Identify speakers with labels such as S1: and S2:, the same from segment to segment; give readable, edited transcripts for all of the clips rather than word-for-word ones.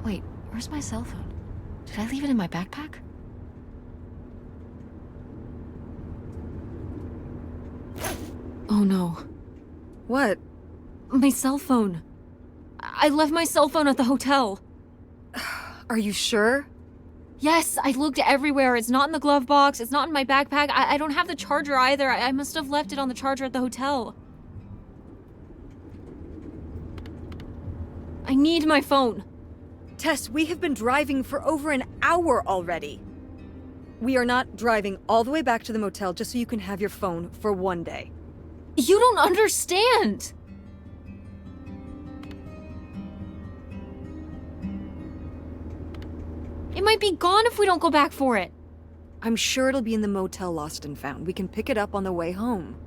S1: Wait, where's my cell phone? Did I leave it in my backpack? Oh no.
S2: What?
S1: My cell phone. I left my cell phone at the hotel.
S2: Are you sure?
S1: Yes, I looked everywhere. It's not in the glove box. It's not in my backpack. I don't have the charger either. I must have left it on the charger at the hotel. I need my phone.
S2: Tess, we have been driving for over an hour already. We are not driving all the way back to the motel just so you can have your phone for one day.
S1: You don't understand. It might be gone if we don't go back for it.
S2: I'm sure it'll be in the motel lost and found. We can pick it up on the way home.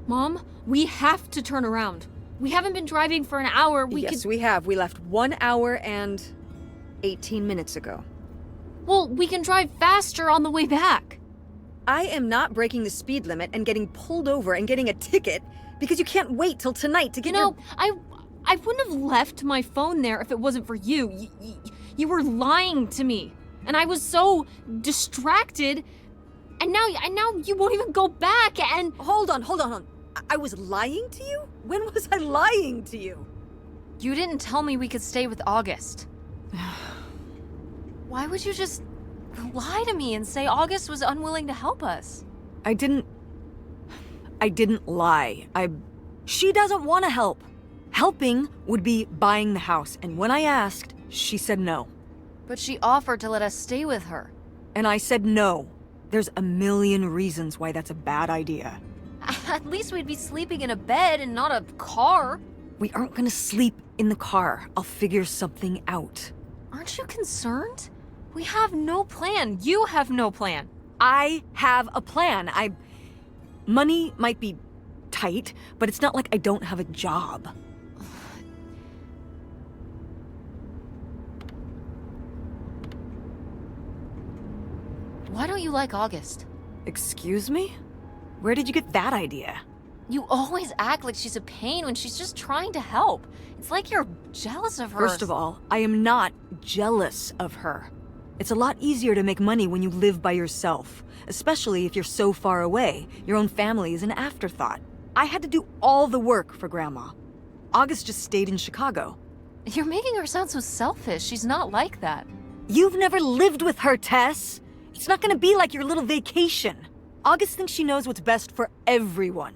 S1: Mom, we have to turn around. We haven't been driving for an hour.
S2: Yes, we have. We left 1 hour and 18 minutes ago.
S1: Well, we can drive faster on the way back.
S2: I am not breaking the speed limit and getting pulled over and getting a ticket because you can't wait till tonight to get
S1: I wouldn't have left my phone there if it wasn't for you. You were lying to me, and I was so distracted. And now you won't even go back. And
S2: hold on. I was lying to you? When was I lying to you?
S1: You didn't tell me we could stay with August. Why would you just lie to me and say August was unwilling to help us?
S2: I didn't lie. She doesn't want to help. Helping would be buying the house, and when I asked, she said no.
S1: But she offered to let us stay with her.
S2: And I said no. There's a million reasons why that's a bad idea.
S1: At least we'd be sleeping in a bed and not a car.
S2: We aren't gonna sleep in the car. I'll figure something out.
S1: Aren't you concerned? We have no plan. You have no plan.
S2: I have a plan. Money might be tight, but it's not like I don't have a job.
S1: Why don't you like August?
S2: Excuse me? Where did you get that idea?
S1: You always act like she's a pain when she's just trying to help. It's like you're jealous of her.
S2: First of all, I am not jealous of her. It's a lot easier to make money when you live by yourself, especially if you're so far away. Your own family is an afterthought. I had to do all the work for Grandma. August just stayed in Chicago.
S1: You're making her sound so selfish. She's not like that.
S2: You've never lived with her, Tess. It's not gonna be like your little vacation. August thinks she knows what's best for everyone.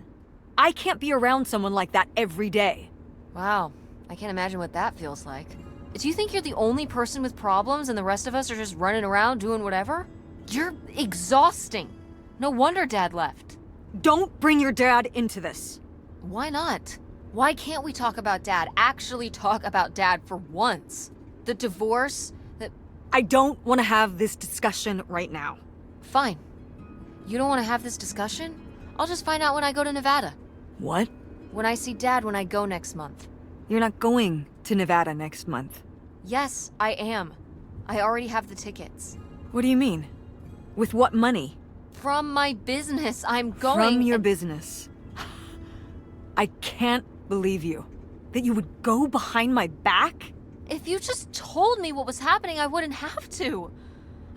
S2: I can't be around someone like that every day.
S1: Wow, I can't imagine what that feels like. Do you think you're the only person with problems and the rest of us are just running around doing whatever? You're exhausting. No wonder Dad left.
S2: Don't bring your dad into this.
S1: Why not? Why can't we talk about Dad? Actually talk about Dad for once? The divorce,
S2: I don't want to have this discussion right now.
S1: Fine. You don't want to have this discussion? I'll just find out when I go to Nevada.
S2: What?
S1: When I see Dad when I go next month.
S2: You're not going to Nevada next month.
S1: Yes, I am. I already have the tickets.
S2: What do you mean? With what money?
S1: From my business, I'm going.
S2: From your business. I can't believe you. That you would go behind my back?
S1: If you just told me what was happening, I wouldn't have to.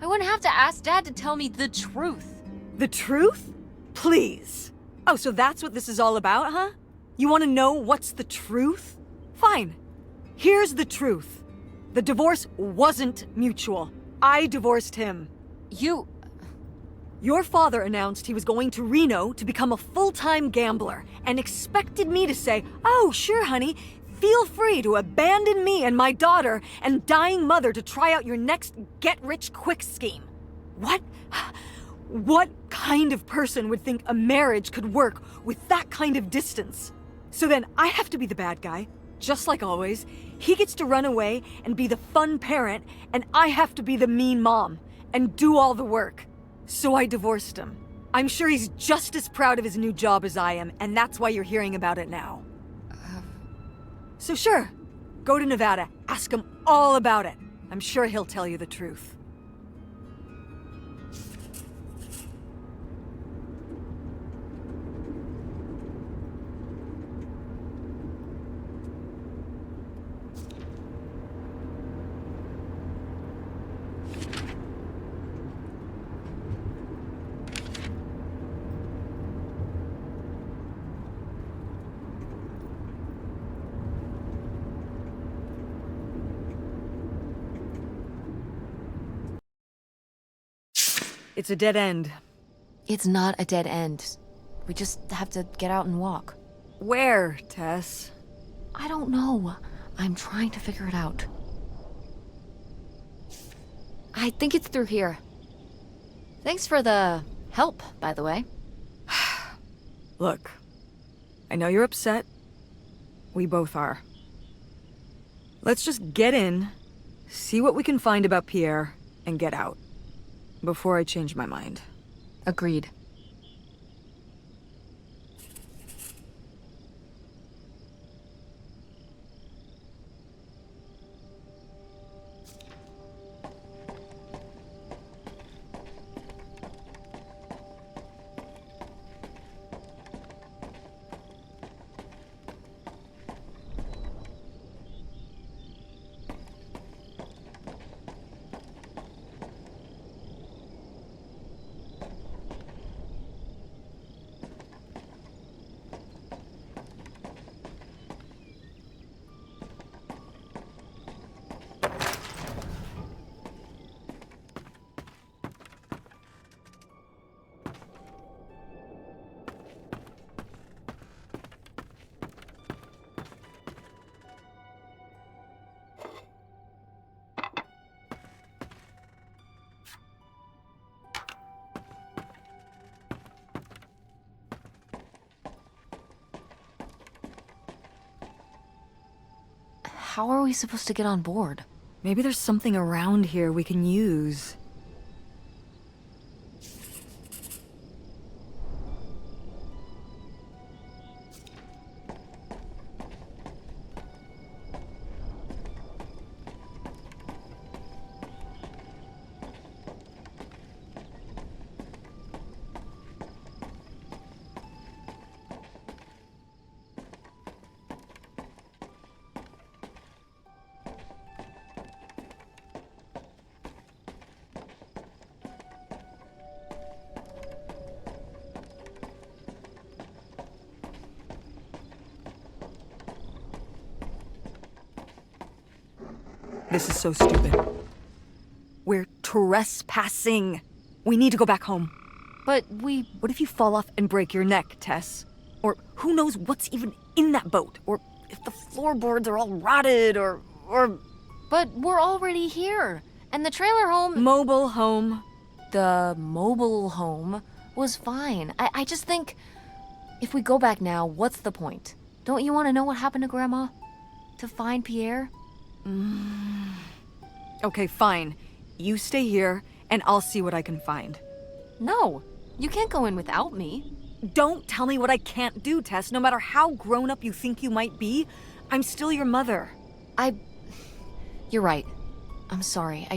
S1: I wouldn't have to ask Dad to tell me the truth.
S2: The truth? Please. Oh, so that's what this is all about, huh? You want to know what's the truth? Fine. Here's the truth. The divorce wasn't mutual. I divorced him. Your father announced he was going to Reno to become a full-time gambler and expected me to say, "Oh, sure, honey. Feel free to abandon me and my daughter and dying mother to try out your next get-rich-quick scheme." What? What kind of person would think a marriage could work with that kind of distance? So then I have to be the bad guy, just like always. He gets to run away and be the fun parent, and I have to be the mean mom and do all the work. So I divorced him. I'm sure he's just as proud of his new job as I am, and that's why you're hearing about it now. So sure, go to Nevada, ask him all about it. I'm sure he'll tell you the truth. It's a dead end.
S1: It's not a dead end. We just have to get out and walk.
S2: Where, Tess?
S1: I don't know. I'm trying to figure it out. I think it's through here. Thanks for the help, by the way.
S2: Look, I know you're upset. We both are. Let's just get in, see what we can find about Pierre, and get out. Before I change my mind.
S1: Agreed. How are we supposed to get on board?
S2: Maybe there's something around here we can use. This is so stupid. We're trespassing. We need to go back home.
S1: But
S2: What if you fall off and break your neck, Tess? Or who knows what's even in that boat? Or if the floorboards are all rotted, or...
S1: But we're already here. And the trailer home...
S2: Mobile home.
S1: The mobile home was fine. I just think... If we go back now, what's the point? Don't you want to know what happened to Grandma? To find Pierre?
S2: Okay, fine. You stay here, and I'll see what I can find.
S1: No. You can't go in without me.
S2: Don't tell me what I can't do, Tess. No matter how grown up you think you might be, I'm still your mother.
S1: You're right. I'm sorry.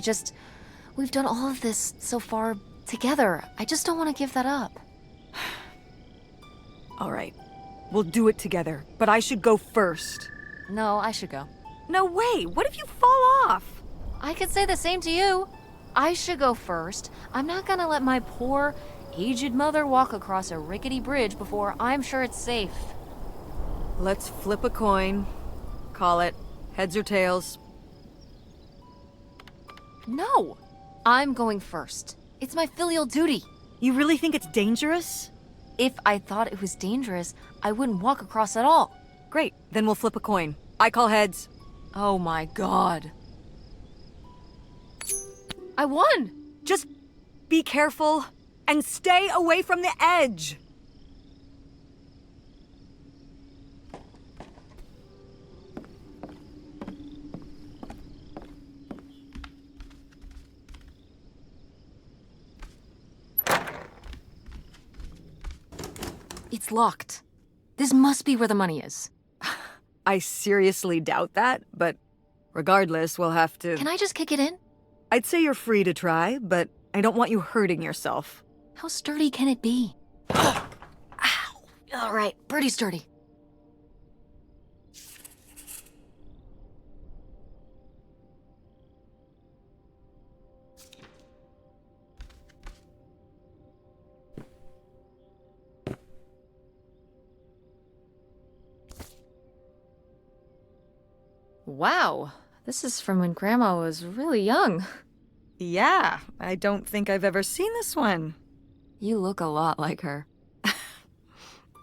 S1: We've done all of this so far together. I just don't want to give that up.
S2: All right. We'll do it together, but I should go first.
S1: No, I should go.
S2: No way! What if you fall off?
S1: I could say the same to you. I should go first. I'm not gonna let my poor, aged mother walk across a rickety bridge before I'm sure it's safe.
S2: Let's flip a coin. Call it heads or tails.
S1: No! I'm going first. It's my filial duty.
S2: You really think it's dangerous?
S1: If I thought it was dangerous, I wouldn't walk across at all.
S2: Great, then we'll flip a coin. I call heads.
S1: Oh my god. I won!
S2: Just be careful and stay away from the edge.
S1: It's locked. This must be where the money is.
S2: I seriously doubt that, but regardless, we'll have to...
S1: Can I just kick it in?
S2: I'd say you're free to try, but I don't want you hurting yourself.
S1: How sturdy can it be? Ow! All right, pretty sturdy. Wow, this is from when Grandma was really young.
S2: Yeah, I don't think I've ever seen this one.
S1: You look a lot like her.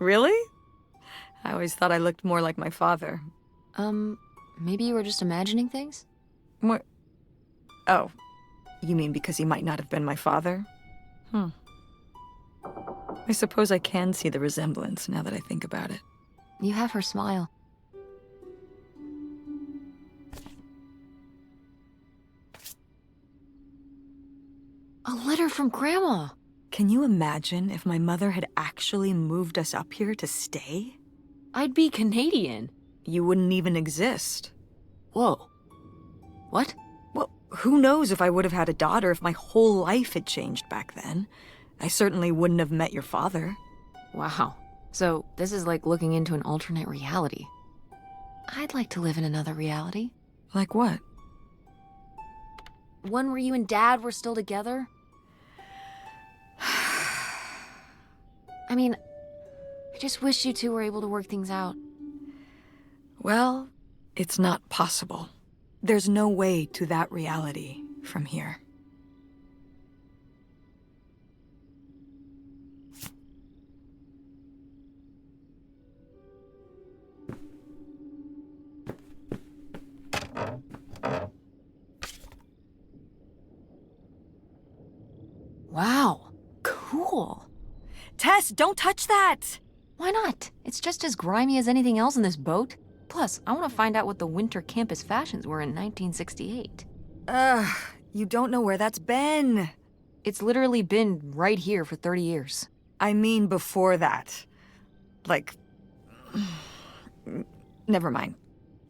S2: Really? I always thought I looked more like my father.
S1: Maybe you were just imagining things?
S2: What? Oh, you mean because he might not have been my father? I suppose I can see the resemblance now that I think about it.
S1: You have her smile. A letter from Grandma!
S2: Can you imagine if my mother had actually moved us up here to stay?
S1: I'd be Canadian.
S2: You wouldn't even exist.
S1: Whoa. What?
S2: Well, who knows if I would have had a daughter if my whole life had changed back then. I certainly wouldn't have met your father.
S1: Wow. So, this is like looking into an alternate reality. I'd like to live in another reality.
S2: Like what?
S1: One where you and Dad were still together? I mean, I just wish you two were able to work things out.
S2: Well, it's not possible. There's no way to that reality from here.
S1: Wow. Cool.
S2: Tess, don't touch that!
S1: Why not? It's just as grimy as anything else in this boat. Plus, I want to find out what the winter campus fashions were in 1968.
S2: You don't know where that's been.
S1: It's literally been right here for 30 years.
S2: I mean before that. Like... Never mind.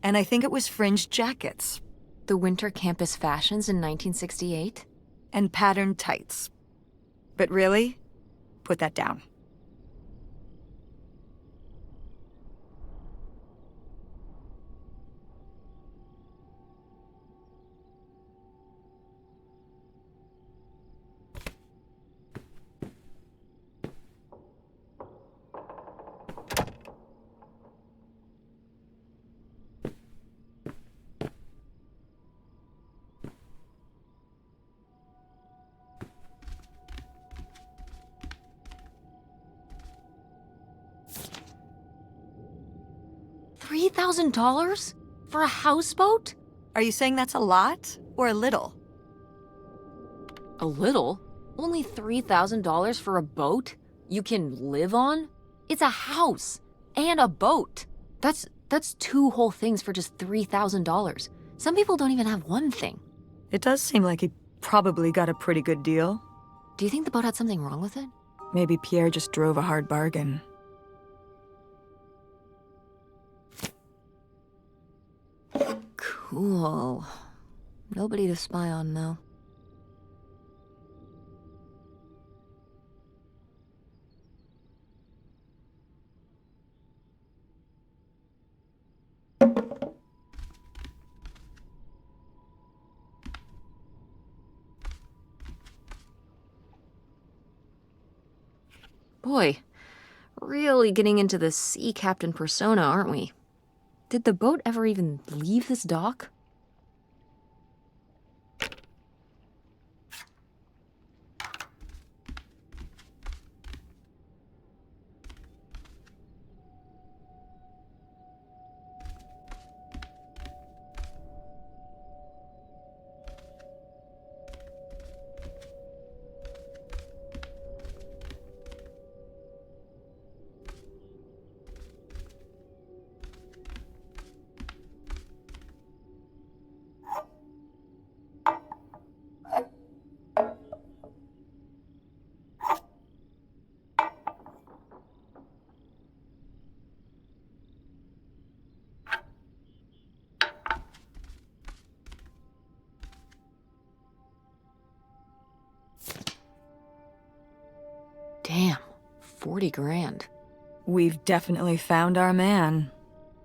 S2: And I think it was fringed jackets.
S1: The winter campus fashions in 1968?
S2: And patterned tights. But really, put that down.
S1: $3,000? For a houseboat?
S2: Are you saying that's a lot or a little?
S1: A little? Only $3,000 for a boat? You can live on? It's a house and a boat. That's two whole things for just $3,000. Some people don't even have one thing.
S2: It does seem like he probably got a pretty good deal.
S1: Do you think the boat had something wrong with it?
S2: Maybe Pierre just drove a hard bargain.
S1: Cool. Nobody to spy on, though. Boy, really getting into the sea captain persona, aren't we? Did the boat ever even leave this dock? Damn, 40 grand.
S2: We've definitely found our man.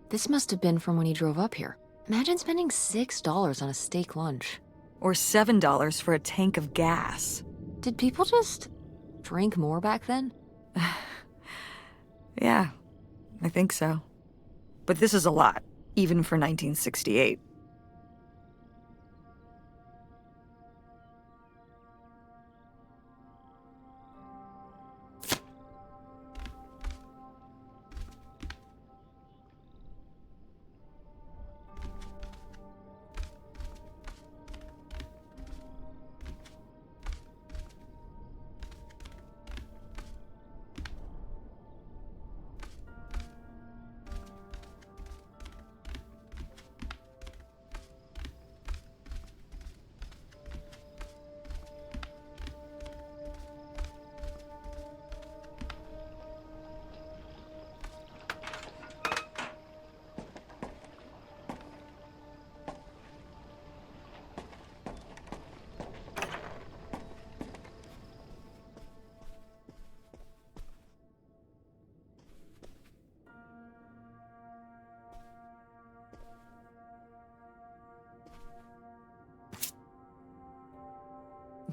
S1: This must have been from when he drove up here. Imagine spending $6 on a steak lunch.
S2: Or $7 for a tank of gas.
S1: Did people just drink more back then?
S2: Yeah, I think so. But this is a lot, even for 1968.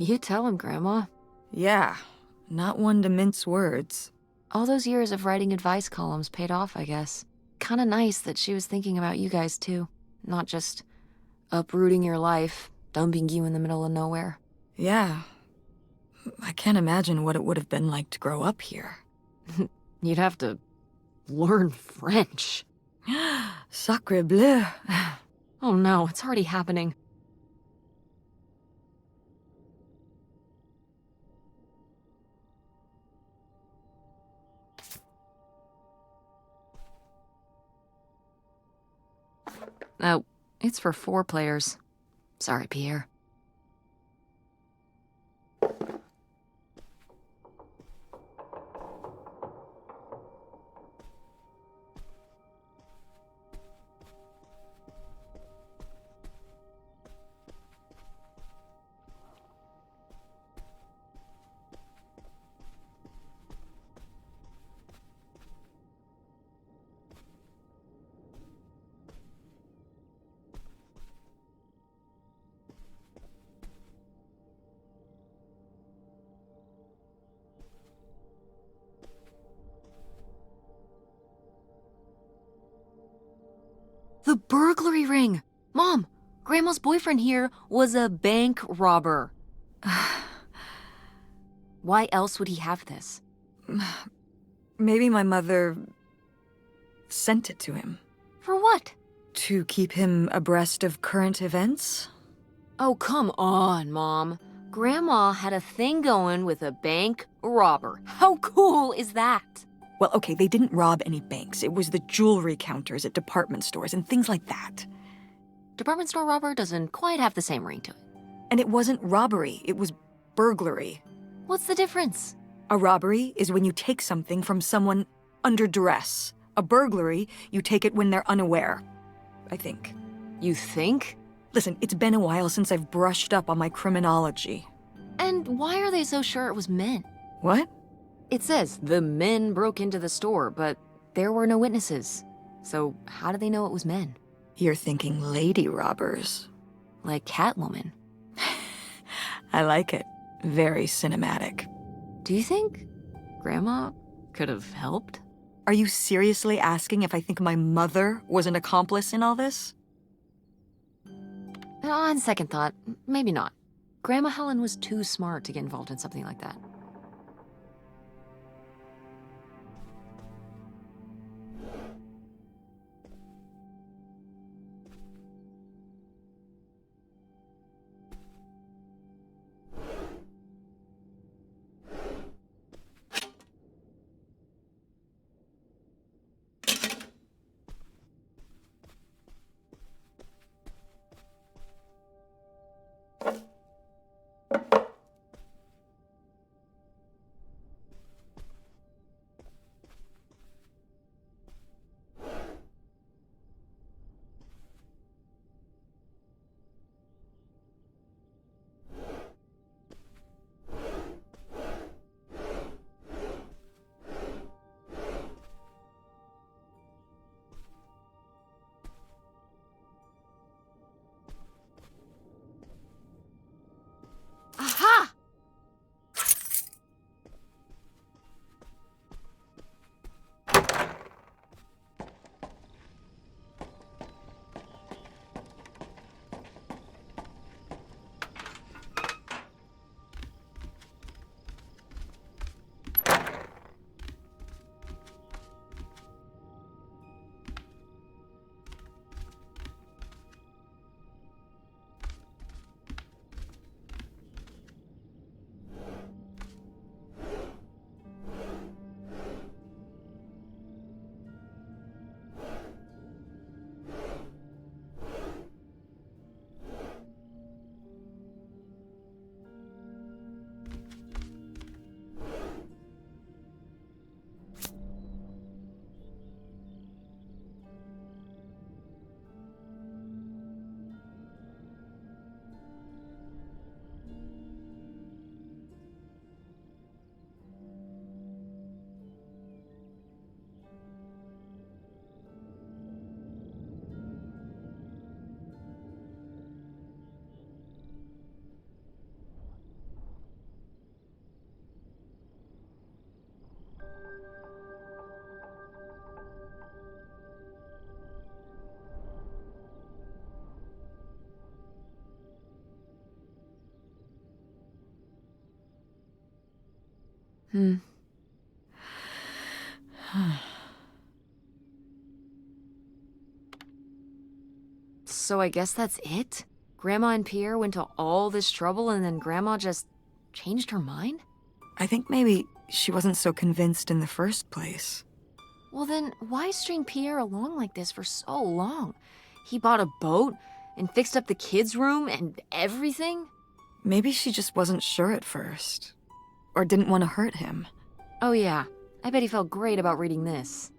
S1: You tell him, Grandma.
S2: Yeah, not one to mince words.
S1: All those years of writing advice columns paid off, I guess. Kinda nice that she was thinking about you guys, too. Not just uprooting your life, dumping you in the middle of nowhere.
S2: Yeah. I can't imagine what it would have been like to grow up here.
S1: You'd have to learn French.
S2: Sacre bleu.
S1: Oh no, it's already happening. Oh, it's for 4 players. Sorry, Pierre. The burglary ring! Mom, Grandma's boyfriend here was a bank robber. Why else would he have this?
S2: Maybe my mother sent it to him.
S1: For what?
S2: To keep him abreast of current events?
S1: Oh, come on, Mom. Grandma had a thing going with a bank robber. How cool is that?
S2: Well, okay, they didn't rob any banks. It was the jewelry counters at department stores and things like that.
S1: Department store robber doesn't quite have the same ring to it.
S2: And it wasn't robbery, it was burglary.
S1: What's the difference?
S2: A robbery is when you take something from someone under duress. A burglary, you take it when they're unaware, I think.
S1: You think?
S2: Listen, it's been a while since I've brushed up on my criminology.
S1: And why are they so sure it was men?
S2: What?
S1: It says the men broke into the store, but there were no witnesses. So how do they know it was men?
S2: You're thinking lady robbers.
S1: Like Catwoman.
S2: I like it. Very cinematic.
S1: Do you think Grandma could have helped?
S2: Are you seriously asking if I think my mother was an accomplice in all this?
S1: On second thought, maybe not. Grandma Helen was too smart to get involved in something like that. So I guess that's it? Grandma and Pierre went to all this trouble and then Grandma just changed her mind?
S2: I think maybe she wasn't so convinced in the first place.
S1: Well then, why string Pierre along like this for so long? He bought a boat and fixed up the kids' room and everything?
S2: Maybe she just wasn't sure at first. Or didn't want to hurt him.
S1: Oh yeah, I bet he felt great about reading this.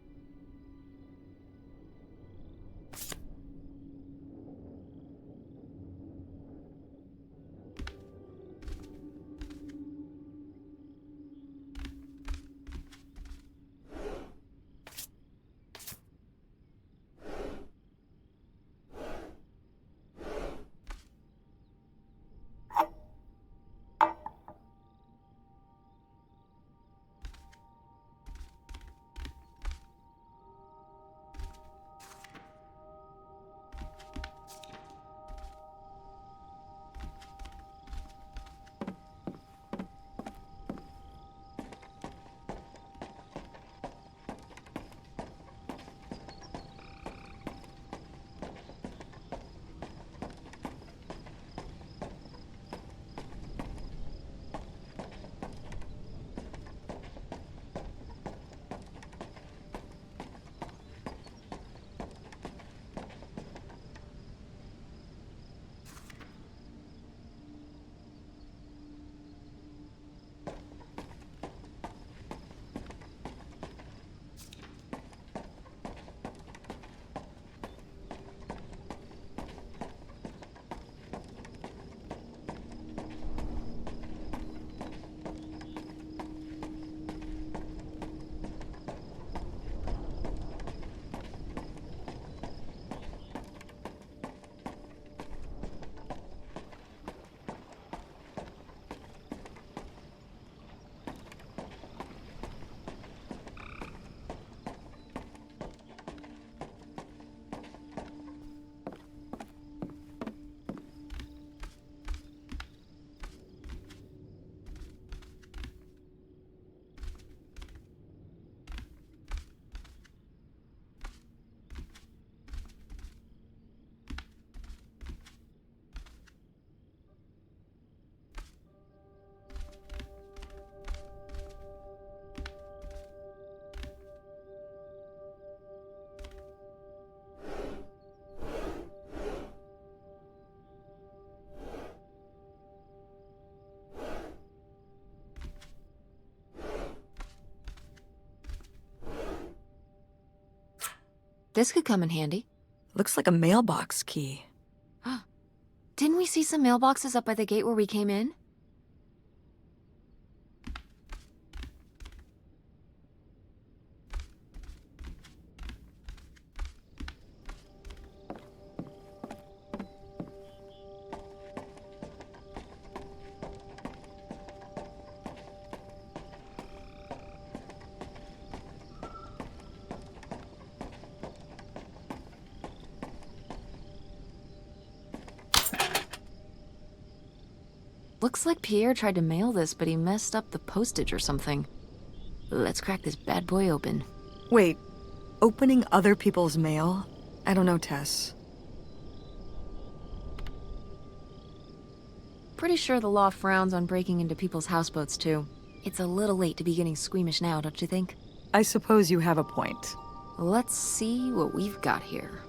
S1: This could come in handy.
S2: Looks like a mailbox key.
S1: Didn't we see some mailboxes up by the gate where we came in? Looks like Pierre tried to mail this, but he messed up the postage or something. Let's crack this bad boy open.
S2: Wait, opening other people's mail? I don't know, Tess.
S1: Pretty sure the law frowns on breaking into people's houseboats, too. It's a little late to be getting squeamish now, don't you think?
S2: I suppose you have a point.
S1: Let's see what we've got here.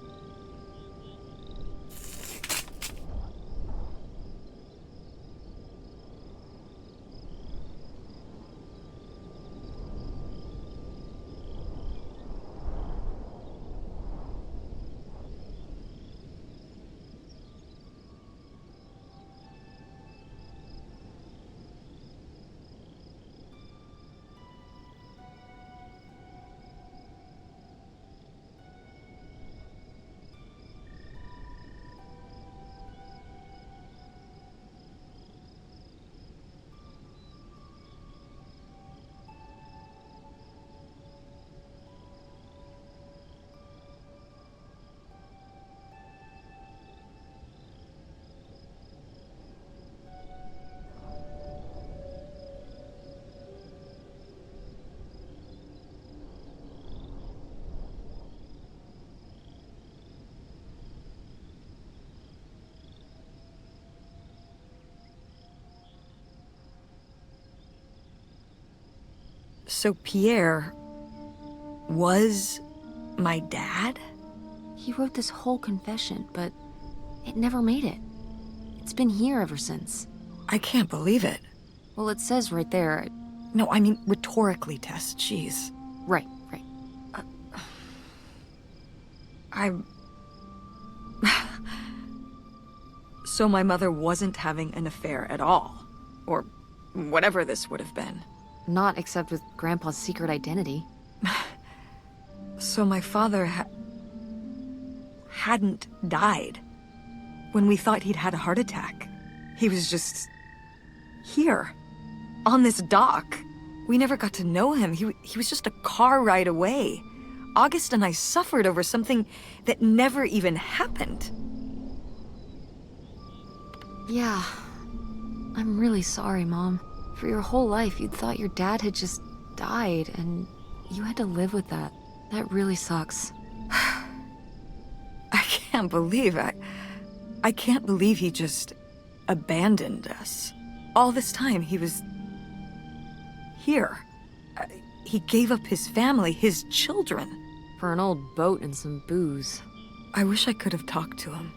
S2: So Pierre was my dad?
S1: He wrote this whole confession, but it never made it. It's been here ever since.
S2: I can't believe it.
S1: Well, it says right there.
S2: No, I mean rhetorically, Tess. Jeez.
S1: Right.
S2: So my mother wasn't having an affair at all. Or whatever this would have been.
S1: Not except with Grandpa's secret identity.
S2: So my father hadn't died. When we thought he'd had a heart attack. He was just here. On this dock. We never got to know him. He was just a car ride away. August and I suffered over something that never even happened.
S1: Yeah. I'm really sorry, Mom. For your whole life, you'd thought your dad had just died, and you had to live with that. That really sucks.
S2: I can't believe I can't believe he just abandoned us. All this time, he was here. He gave up his family, his children.
S1: For an old boat and some booze.
S2: I wish I could have talked to him.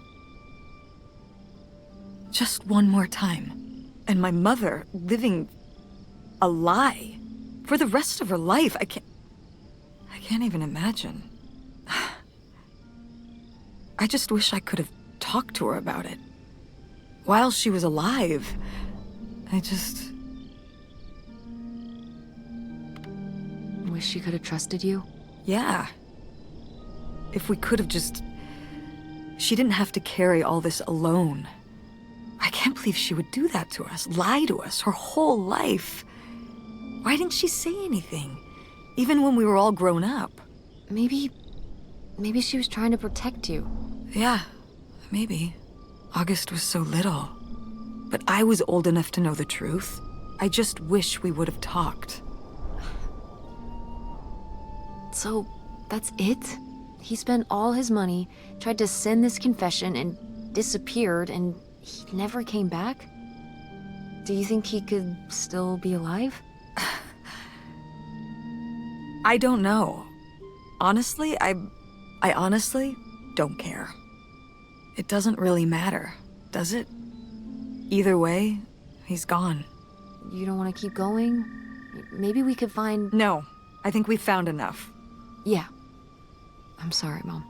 S2: Just one more time. And my mother living a lie for the rest of her life. I can't even imagine. I just wish I could have talked to her about it. While she was alive.
S1: Wish she could have trusted you?
S2: Yeah. If we could have just... She didn't have to carry all this alone. I can't believe she would do that to us, lie to us, her whole life. Why didn't she say anything? Even when we were all grown up.
S1: Maybe she was trying to protect you.
S2: Yeah, maybe. August was so little. But I was old enough to know the truth. I just wish we would have talked.
S1: So, that's it? He spent all his money, tried to send this confession, and disappeared, and he never came back? Do you think he could still be alive?
S2: I don't know. Honestly, I honestly don't care. It doesn't really matter, does it? Either way, he's gone.
S1: You don't want to keep going? Maybe we could find...
S2: No, I think we've found enough.
S1: Yeah. I'm sorry, Mom.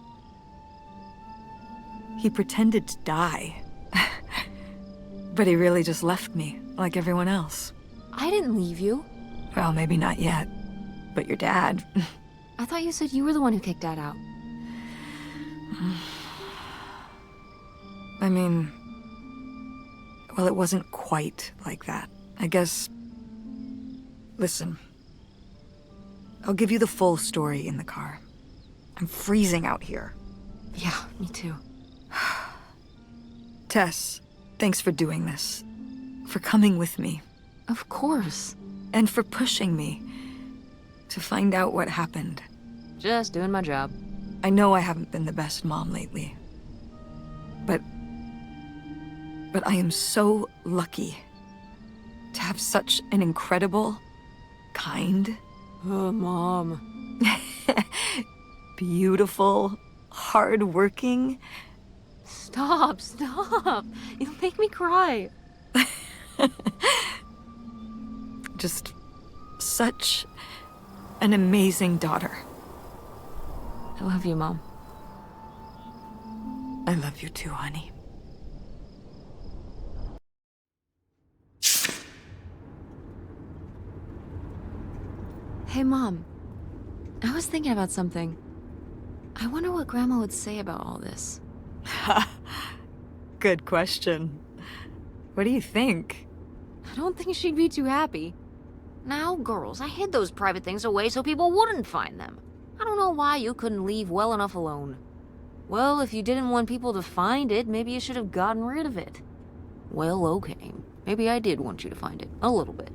S2: He pretended to die. But he really just left me, like everyone else.
S1: I didn't leave you.
S2: Well, maybe not yet. But your dad...
S1: I thought you said you were the one who kicked Dad out.
S2: I mean... Well, it wasn't quite like that. I guess... Listen. I'll give you the full story in the car. I'm freezing out here.
S1: Yeah, me too.
S2: Tess, thanks for doing this. For coming with me.
S1: Of course.
S2: And for pushing me to find out what happened.
S1: Just doing my job.
S2: I know I haven't been the best mom lately. But I am so lucky to have such an incredible, kind...
S1: Oh, Mom.
S2: Beautiful, hard-working...
S1: Stop. You'll make me cry.
S2: Just such an amazing daughter.
S1: I love you, Mom.
S2: I love you too, honey.
S1: Hey, Mom. I was thinking about something. I wonder what Grandma would say about all this.
S2: Good question. What do you think?
S1: I don't think she'd be too happy. Now, girls, I hid those private things away so people wouldn't find them. I don't know why you couldn't leave well enough alone. Well, if you didn't want people to find it, maybe you should have gotten rid of it. Well, okay. Maybe I did want you to find it. A little bit.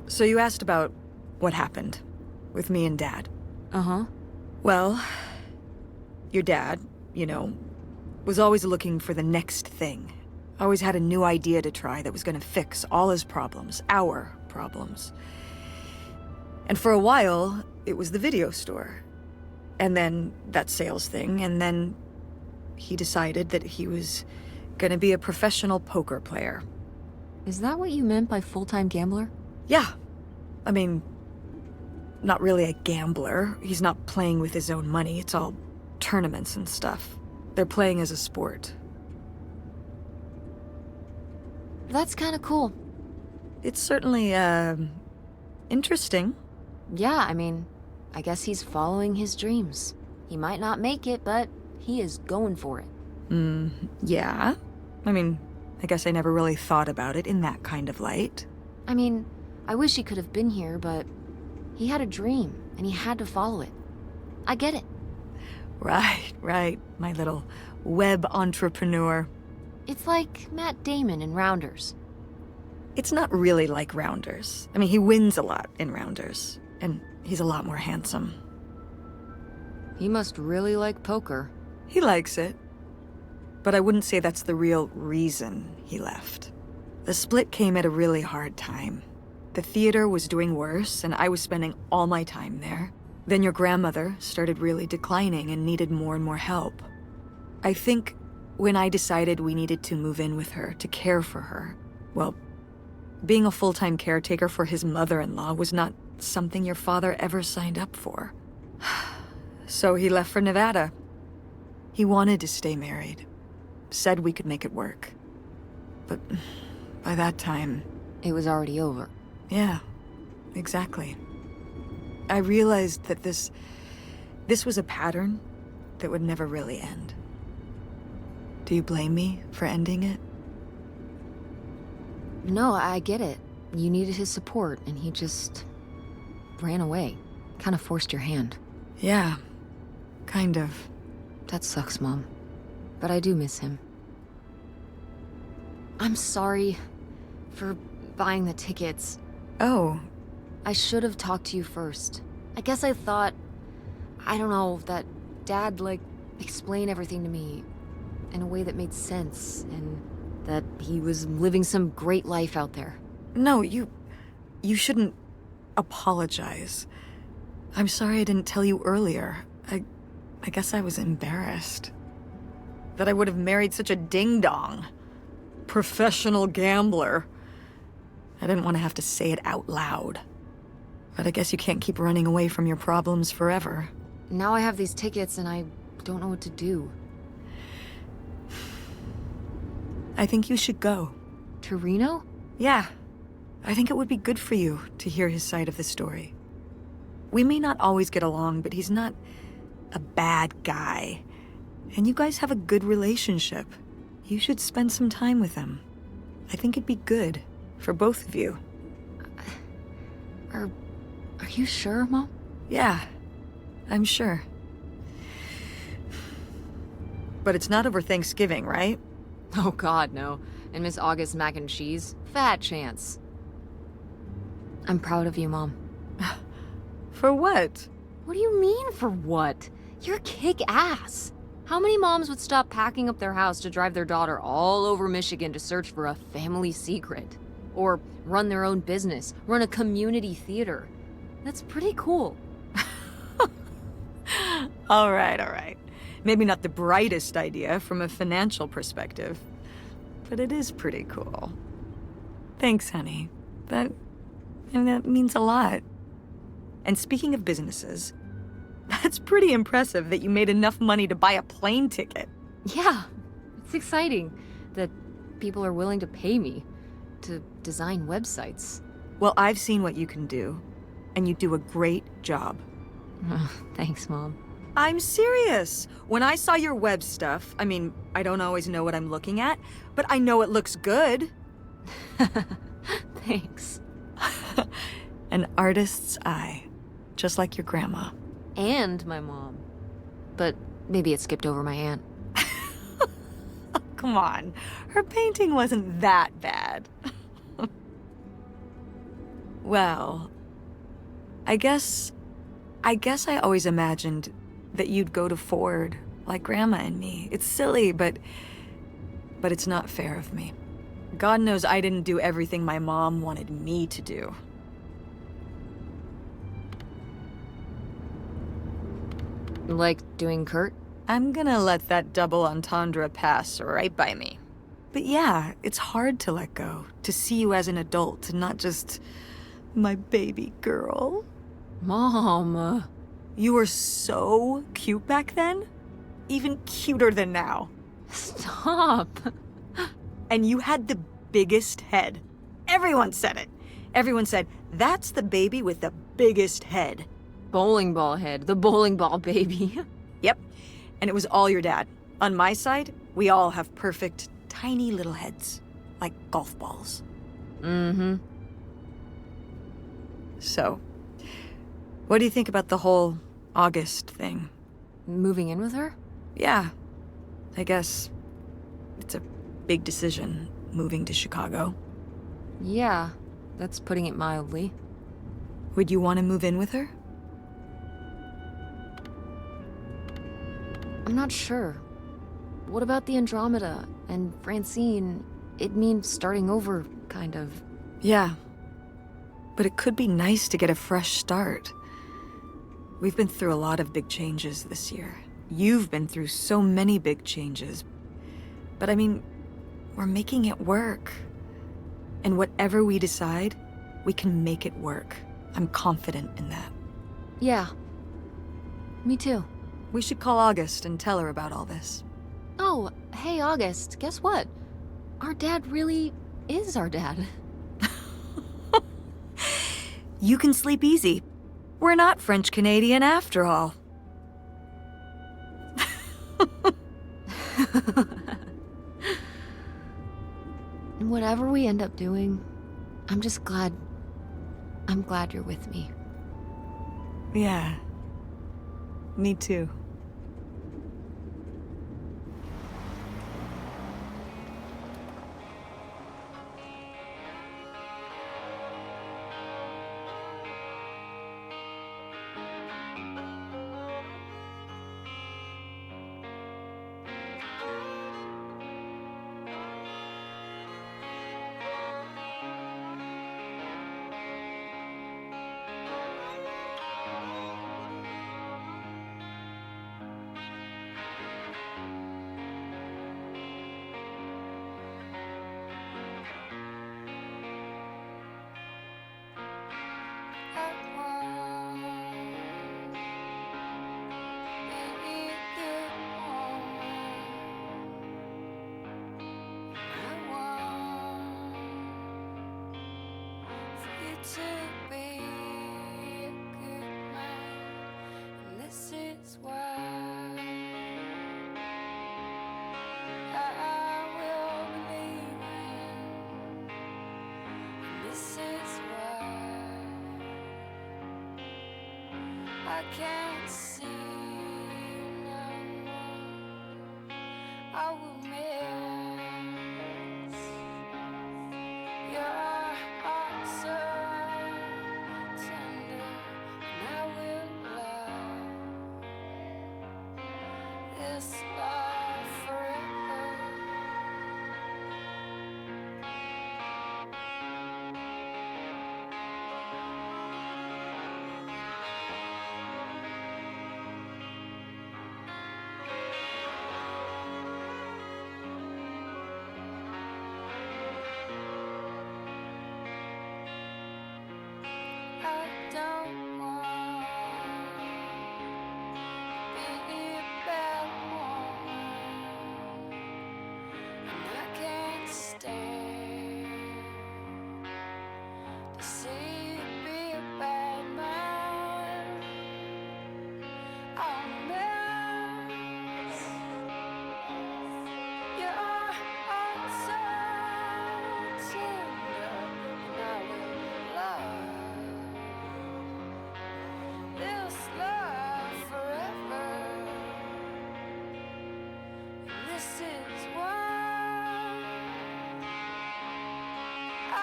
S2: So you asked about what happened with me and Dad.
S1: Uh-huh.
S2: Well, your dad, you know, was always looking for the next thing. Always had a new idea to try that was gonna fix all his problems, our problems. And for a while, it was the video store. And then that sales thing, and then he decided that he was gonna be a professional poker player.
S1: Is that what you meant by full-time gambler?
S2: Yeah. I mean, not really a gambler. He's not playing with his own money. It's all tournaments and stuff. They're playing as a sport.
S1: That's kind of cool.
S2: It's certainly, interesting.
S1: Yeah, I mean, I guess he's following his dreams. He might not make it, but he is going for it.
S2: Yeah. I mean, I guess I never really thought about it in that kind of light.
S1: I mean, I wish he could have been here, but he had a dream, and he had to follow it. I get it.
S2: Right, my little web entrepreneur.
S1: It's like Matt Damon in Rounders.
S2: It's not really like Rounders. I mean, he wins a lot in Rounders, and he's a lot more handsome.
S1: He must really like poker.
S2: He likes it. But I wouldn't say that's the real reason he left. The split came at a really hard time. The theater was doing worse, and I was spending all my time there. Then your grandmother started really declining and needed more and more help. I think when I decided we needed to move in with her to care for her, well, being a full-time caretaker for his mother-in-law was not something your father ever signed up for. So he left for Nevada. He wanted to stay married. Said we could make it work. But by that time...
S1: It was already over.
S2: Yeah, exactly. I realized that this was a pattern that would never really end. Do you blame me for ending it?
S1: No, I get it. You needed his support, and he just ran away. Kind of forced your hand.
S2: Yeah, kind of.
S1: That sucks, Mom. But I do miss him. I'm sorry for buying the tickets.
S2: Oh.
S1: I should have talked to you first. I guess I thought, I don't know, that Dad, explain everything to me in a way that made sense, and that he was living some great life out there.
S2: No, you shouldn't apologize. I'm sorry I didn't tell you earlier. I guess I was embarrassed. That I would have married such a ding-dong. Professional gambler. I didn't want to have to say it out loud. But I guess you can't keep running away from your problems forever.
S1: Now I have these tickets and I don't know what to do.
S2: I think you should go.
S1: To Reno?
S2: Yeah. I think it would be good for you to hear his side of the story. We may not always get along, but he's not a bad guy. And you guys have a good relationship. You should spend some time with him. I think it'd be good for both of you.
S1: Are you sure, Mom?
S2: Yeah, I'm sure. But it's not over Thanksgiving, right?
S1: Oh God, no. And Miss August mac and cheese? Fat chance. I'm proud of you, Mom.
S2: For what?
S1: What do you mean, for what? You're kick-ass. How many moms would stop packing up their house to drive their daughter all over Michigan to search for a family secret? Or run their own business, run a community theater? That's pretty cool.
S2: All right. Maybe not the brightest idea from a financial perspective, but it is pretty cool. Thanks, honey. That means a lot. And speaking of businesses, that's pretty impressive that you made enough money to buy a plane ticket.
S1: Yeah, it's exciting that people are willing to pay me to design websites.
S2: Well, I've seen what you can do, and you do a great job.
S1: Thanks, Mom.
S2: I'm serious. When I saw your web stuff, I mean, I don't always know what I'm looking at, but I know it looks good.
S1: Thanks.
S2: An artist's eye, just like your grandma.
S1: And my mom. But maybe it skipped over my aunt.
S2: Come on, her painting wasn't that bad. Well, I guess I always imagined that you'd go to Ford, like Grandma and me. It's silly, but it's not fair of me. God knows I didn't do everything my mom wanted me to do.
S1: Like doing Kurt?
S2: I'm gonna let that double entendre pass right by me. But yeah, it's hard to let go, to see you as an adult and not just my baby girl.
S1: Mom.
S2: You were so cute back then. Even cuter than now.
S1: Stop.
S2: And you had the biggest head. Everyone said it. Everyone said, that's the baby with the biggest head.
S1: Bowling ball head, the bowling ball baby.
S2: Yep. And it was all your dad. On my side, we all have perfect, tiny little heads. Like golf balls.
S1: Mm-hmm.
S2: So, what do you think about the whole August thing?
S1: Moving in with her?
S2: Yeah. I guess it's a big decision, moving to Chicago.
S1: Yeah, that's putting it mildly.
S2: Would you want to move in with her?
S1: I'm not sure. What about the Andromeda and Francine? It means starting over, kind of.
S2: Yeah. But it could be nice to get a fresh start. We've been through a lot of big changes this year. You've been through so many big changes. But I mean, we're making it work. And whatever we decide, we can make it work. I'm confident in that.
S1: Yeah. Me too.
S2: We should call August and tell her about all this.
S1: Oh, hey August, guess what? Our dad really is our dad.
S2: You can sleep easy. We're not French-Canadian after all.
S1: Whatever we end up doing, I'm glad you're with me.
S2: Yeah. Me too.
S3: I can't see no more. I will miss your heart so tender, and I will love this love forever. I don't want to be a bad woman, and I can't stand to see you be a bad man. I'll miss your heart so tender, and I will love this love forever. And this is why I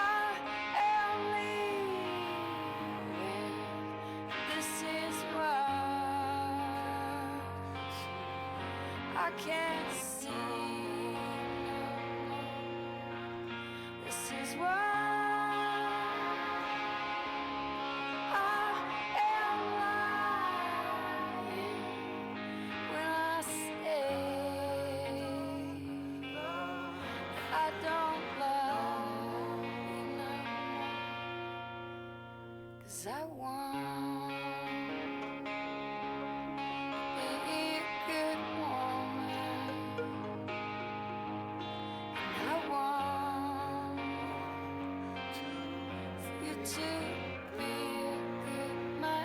S3: am leaving. This is why I can't see no more. This is why I am lying. 'cause I want to be a good woman, and I want for you to be a good man.